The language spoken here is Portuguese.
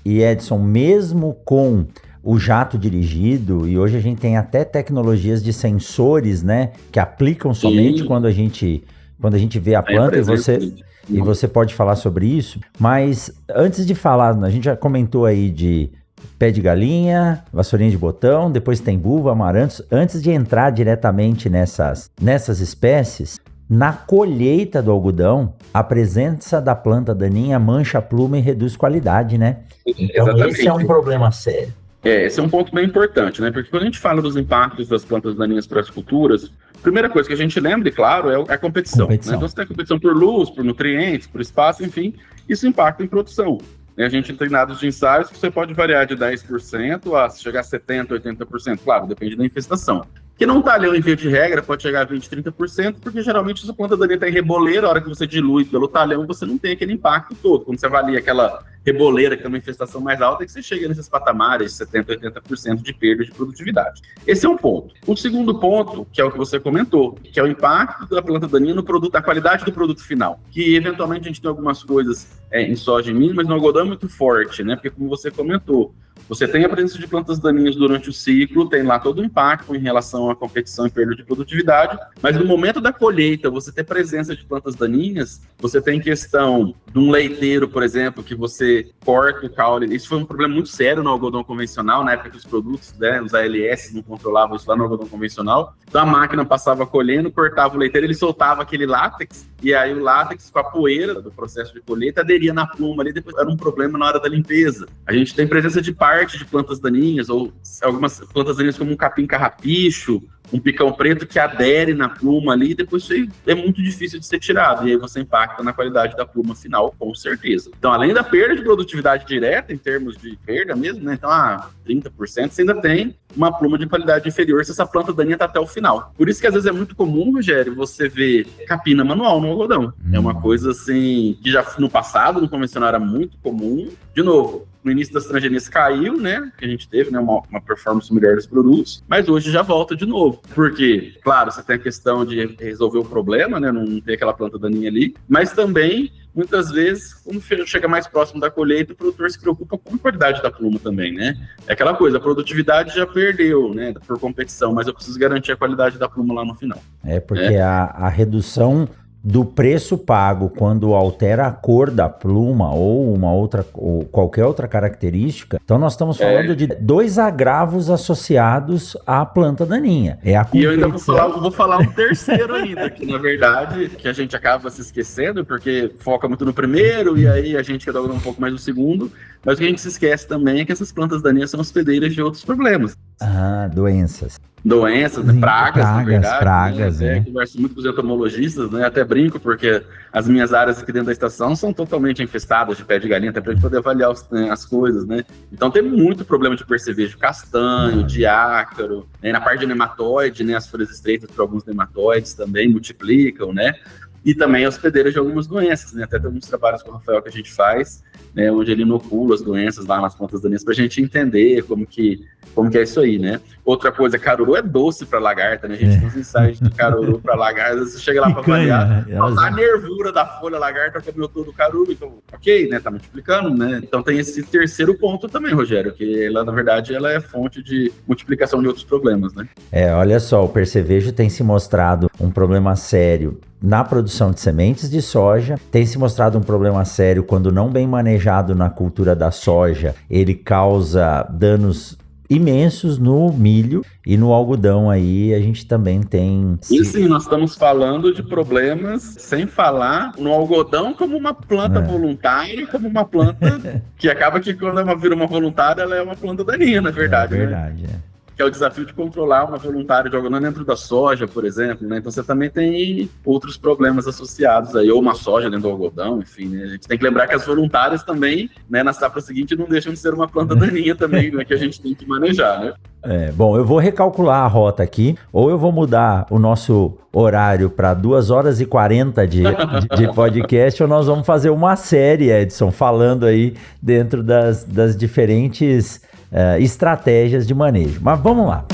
E Edson, mesmo com o jato dirigido, e hoje a gente tem até tecnologias de sensores, né, que aplicam somente quando a gente vê a planta, e você pode falar sobre isso. Mas antes de falar, a gente já comentou aí de pé de galinha, vassourinha de botão, depois tem buva, amarantos. Antes de entrar diretamente nessas espécies, na colheita do algodão, a presença da planta daninha mancha a pluma e reduz qualidade, né? Então Exatamente. esse é um problema sério. Esse é um ponto bem importante, né? Porque quando a gente fala dos impactos das plantas daninhas para as culturas, a primeira coisa que a gente lembra, e claro, é a competição. Né? Então você tem competição por luz, por nutrientes, por espaço, enfim, isso impacta em produção. A gente tem dados de ensaios que você pode variar de 10% a chegar a 70%, 80%, claro, depende da infestação. Que não talhão, em via de regra, pode chegar a 20%, 30%, porque geralmente essa planta daninha está em reboleira, a hora que você dilui pelo talhão, você não tem aquele impacto todo. Quando você avalia aquela reboleira, que tem uma infestação mais alta, é que você chega nesses patamares de 70%, 80% de perda de produtividade. Esse é um ponto. O segundo ponto, que é o que você comentou, que é o impacto da planta daninha no produto, a qualidade do produto final, que eventualmente a gente tem algumas coisas em soja e milho, mas no algodão é muito forte, né? Porque como você comentou, você tem a presença de plantas daninhas durante o ciclo, tem lá todo o impacto em relação à competição e perda de produtividade, mas no momento da colheita, você ter presença de plantas daninhas, você tem questão de um leiteiro, por exemplo, que você corta o caule. Isso foi um problema muito sério no algodão convencional, na época que os produtos, né, os ALS não controlavam isso lá no algodão convencional. Então a máquina passava colhendo, cortava o leiteiro, ele soltava aquele látex, e aí o látex com a poeira do processo de colheita aderia na pluma ali, depois era um problema na hora da limpeza. A gente tem presença de parte de plantas daninhas, ou algumas plantas daninhas como um capim carrapicho, um picão preto que adere na pluma ali, depois isso aí é muito difícil de ser tirado, e aí você impacta na qualidade da pluma final, com certeza. Então, além da perda de produtividade direta, em termos de perda mesmo, né, então, 30%, você ainda tem uma pluma de qualidade inferior se essa planta daninha tá até o final. Por isso que às vezes é muito comum, Rogério, você ver capina manual no algodão. É uma coisa assim, que já no passado, no convencional, era muito comum. De novo, no início das transgenias caiu, né? Que a gente teve, né? Uma performance melhor dos produtos, mas hoje já volta de novo. Porque, claro, você tem a questão de resolver o problema, né? Não ter aquela planta daninha ali, mas também, muitas vezes, quando chega mais próximo da colheita, o produtor se preocupa com a qualidade da pluma também, né? É aquela coisa, a produtividade já perdeu, né? Por competição, mas eu preciso garantir a qualidade da pluma lá no final. É porque a redução do preço pago quando altera a cor da pluma ou ou qualquer outra característica, então nós estamos falando de dois agravos associados à planta daninha. E eu ainda vou falar um terceiro ainda, que na verdade, que a gente acaba se esquecendo, porque foca muito no primeiro, e aí a gente quer dar um pouco mais no segundo, mas o que a gente se esquece também é que essas plantas daninhas são hospedeiras de outros problemas. Doenças. Doenças, né? Pragas, na verdade. Pragas, né? Converso muito com os entomologistas, né? Até brinco, porque as minhas áreas aqui dentro da estação são totalmente infestadas de pé de galinha, até pra gente poder avaliar as coisas, né? Então tem muito problema de percevejo castanho, de ácaro, né? Na parte de nematóide, né? As folhas estreitas para alguns nematóides também multiplicam, né? E também hospedeiras de algumas doenças, né? Até tem alguns trabalhos com o Rafael que a gente faz, né? Onde ele inocula as doenças lá nas plantas daninhas pra gente entender como que é isso aí, né? Outra coisa, caruru é doce para lagarta, né? A gente tem uns ensaios de caruru para lagarta, você chega lá para avaliar, a nervura da folha, a lagarta comeu todo o caruru, então, ok, né? Tá multiplicando, né? Então tem esse terceiro ponto também, Rogério, que ela, na verdade, ela é fonte de multiplicação de outros problemas, né? Olha só, o percevejo tem se mostrado um problema sério na produção de sementes de soja, tem se mostrado um problema sério quando não bem manejado na cultura da soja, ele causa danos imensos no milho e no algodão aí a gente também tem... E sim, nós estamos falando de problemas sem falar no algodão como uma planta voluntária, como uma planta que acaba que quando ela vira uma voluntária, ela é uma planta daninha, na verdade. Né? Que é o desafio de controlar uma voluntária de algodão dentro da soja, por exemplo, né? Então você também tem outros problemas associados aí, ou uma soja dentro do algodão, enfim, né? A gente tem que lembrar que as voluntárias também, né, na safra seguinte não deixam de ser uma planta daninha também, né, que a gente tem que manejar, né? Bom, eu vou recalcular a rota aqui, ou eu vou mudar o nosso horário para 2h40 de podcast, ou nós vamos fazer uma série, Edson, falando aí dentro das diferentes estratégias de manejo. Mas vamos lá.